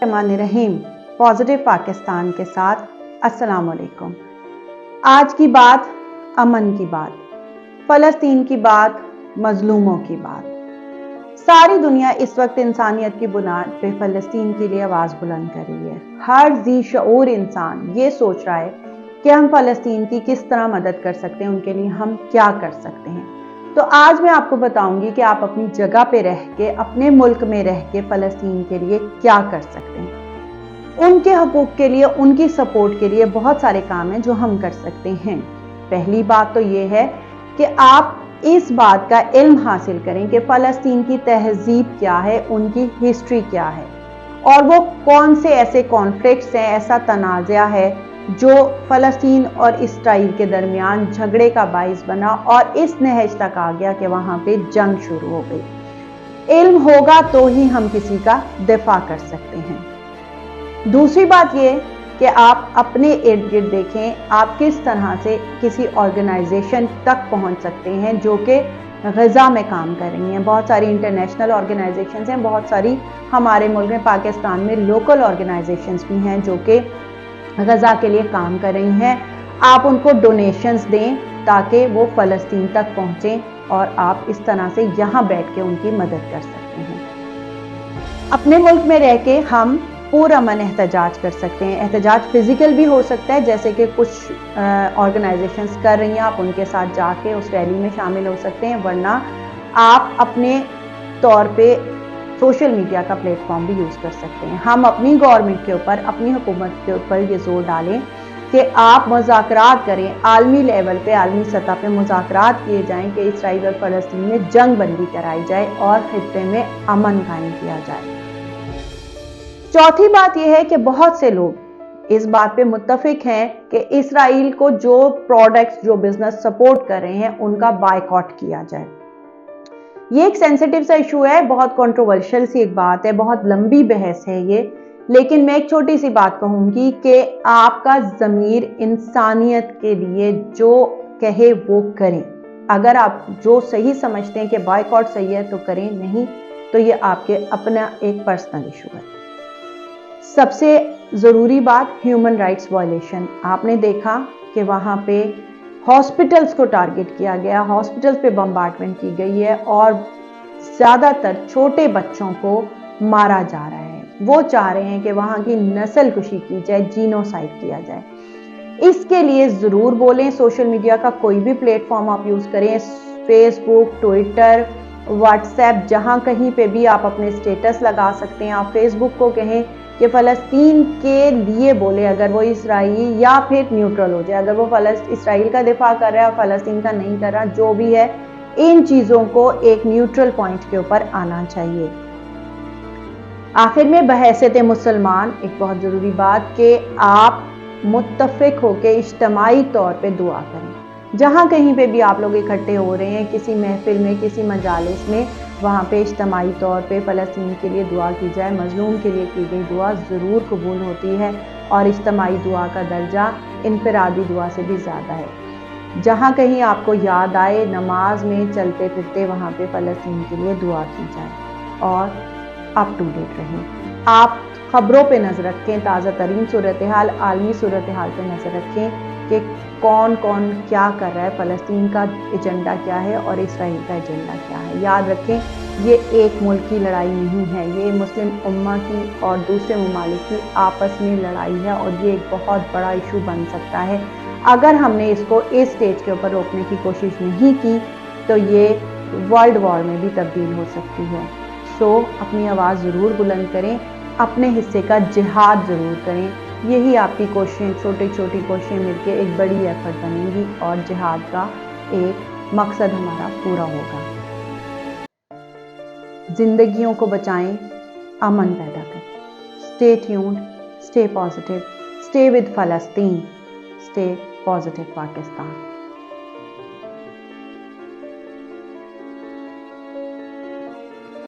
रहीम positive Pakistan के साथ अस्सलाम वालेकुम। आज की बात अमन की बात, फ़लस्तीन की बात, मजलूमों की बात। सारी दुनिया इस वक्त इंसानियत की बुनियाद पे फ़लस्तीन के लिए आवाज़ बुलंद कर रही है। हर ज़ी शऊर इंसान ये सोच रहा है कि हम फ़लस्तीन की किस तरह मदद कर सकते हैं, उनके लिए हम क्या कर सकते हैं। तो आज मैं आपको बताऊंगी कि आप अपनी जगह पे रह के, अपने मुल्क में रह के फ़लस्तीन के लिए क्या कर सकते हैं। उनके हकूक़ के लिए, उनकी सपोर्ट के लिए बहुत सारे काम हैं जो हम कर सकते हैं। पहली बात तो ये है कि आप इस बात का इल्म हासिल करें कि फ़लस्तीन की तहजीब क्या है, उनकी हिस्ट्री क्या है और वो कौन से ऐसे कॉन्फ्लिक्ट्स हैं, ऐसा तनाज़ा है जो फ़लस्तीन और इसराइल के दरमियान झगड़े का बाइस बना और इस नहज तक आ गया कि वहाँ पे जंग शुरू हो गई। इल्म होगा तो ही हम किसी का दिफा कर सकते हैं। दूसरी बात ये कि आप अपने इर्द गिर्द देखें, आप किस तरह से किसी ऑर्गेनाइजेशन तक पहुँच सकते हैं जो कि गज़ा में काम कर रही हैं। बहुत सारी इंटरनेशनल ऑर्गेनाइजेशंस हैं, बहुत सारी हमारे मुल्क में पाकिस्तान में लोकल ऑर्गेनाइजेशंस भी हैं जो कि गज़ा के लिए काम कर रही हैं। आप उनको डोनेशंस दें ताकि वो फ़लस्तीन तक पहुँचें और आप इस तरह से यहाँ बैठ के उनकी मदद कर सकते हैं। अपने मुल्क में रह के हम पुरअमन एहतजाज कर सकते हैं। एहतजाज फिज़िकल भी हो सकता है, जैसे कि कुछ ऑर्गेनाइजेशंस कर रही हैं, आप उनके साथ जाके उस रैली में शामिल हो सकते हैं। वरना आप अपने तौर पे सोशल मीडिया का प्लेटफॉर्म भी यूज़ कर सकते हैं। हम अपनी गवर्नमेंट के ऊपर, अपनी हुकूमत के ऊपर ये जोर डालें कि आप मुज़ाकरात करें, आलमी लेवल पे, आलमी सतह पे मुज़ाकरात किए जाएं कि इसराइल और फ़लस्तीन में जंग बंदी कराई जाए और खित्ते में अमन कायम किया जाए। चौथी बात यह है कि बहुत से लोग इस बात पे मुत्तफिक हैं कि इसराइल को जो प्रोडक्ट्स, जो बिजनेस सपोर्ट कर रहे हैं, उनका बायकॉट किया जाए। ये एक सेंसिटिव सा इशू है, बहुत कंट्रोवर्शियल सी एक बात है, बहुत लंबी बहस है ये, लेकिन मैं एक छोटी सी बात कहूंगी कि आपका ज़मीर इंसानियत के लिए जो कहे वो करें। अगर आप जो सही समझते हैं कि बायकॉट सही है तो करें, नहीं तो ये आपके अपना एक पर्सनल इशू है। सबसे ज़रूरी बात, ह्यूमन राइट्स वायलेशन। आपने देखा कि वहाँ पे हॉस्पिटल्स को टारगेट किया गया, हॉस्पिटल्स पे बम्बार्डमेंट की गई है और ज़्यादातर छोटे बच्चों को मारा जा रहा है। वो चाह रहे हैं कि वहाँ की नस्ल कुशी की जाए, जीनोसाइड किया जाए। इसके लिए ज़रूर बोलें। सोशल मीडिया का कोई भी प्लेटफॉर्म आप यूज़ करें, फेसबुक, ट्विटर, व्हाट्सएप, जहाँ कहीं पे भी आप अपने स्टेटस लगा सकते हैं। आप फेसबुक को कहें कि फ़लस्तीन के लिए बोले, अगर वो इसराइल या फिर न्यूट्रल हो जाए। अगर वो इसराइल का दिफा कर रहा है और फ़लस्तीन का नहीं कर रहा, जो भी है, इन चीज़ों को एक न्यूट्रल पॉइंट के ऊपर आना चाहिए। आखिर में बहैसियत मुसलमान एक बहुत ज़रूरी बात कि आप मुत्तफ़िक होकर इज्तिमाई तौर पे दुआ करें। जहाँ कहीं पे भी आप लोग इकट्ठे हो रहे हैं, किसी महफिल में, किसी मजालिस में, वहाँ पे इज्तिमाई तौर पे फ़लस्तीन के लिए दुआ की जाए। मज़लूम के लिए की गई दुआ ज़रूर कबूल होती है और इज्तिमाई दुआ का दर्जा इनफरादी दुआ से भी ज़्यादा है। जहाँ कहीं आपको याद आए, नमाज में चलते फिरते वहाँ पे फ़लस्तीन के लिए दुआ की जाए और अप टू डेट रहें। आप ख़बरों पे नज़र रखें, ताज़ा तरीन सूरत हाल, आलमी सूरत हाल पे नज़र रखें कि कौन कौन क्या कर रहा है, फ़लस्तीन का एजेंडा क्या है और इसराइल का एजेंडा क्या है। याद रखें, ये एक मुल्क की लड़ाई नहीं है, ये मुस्लिम उम्मा की और दूसरे ममालिक की आपस में लड़ाई है और ये एक बहुत बड़ा इशू बन सकता है। अगर हमने इसको इस स्टेज के ऊपर रोकने की कोशिश नहीं की तो ये वर्ल्ड वॉर में भी तब्दील हो सकती है। सो अपनी आवाज़ ज़रूर बुलंद करें, अपने हिस्से का जिहाद ज़रूर करें। यही आपकी कोशिशें, छोटी छोटी कोशिशें मिलकर एक बड़ी एफर्ट बनेंगी और जिहाद का एक मकसद हमारा पूरा होगा। ज़िंदगियों को बचाएं, अमन पैदा करें। Stay tuned, stay positive, stay with Palestine, stay positive Pakistan.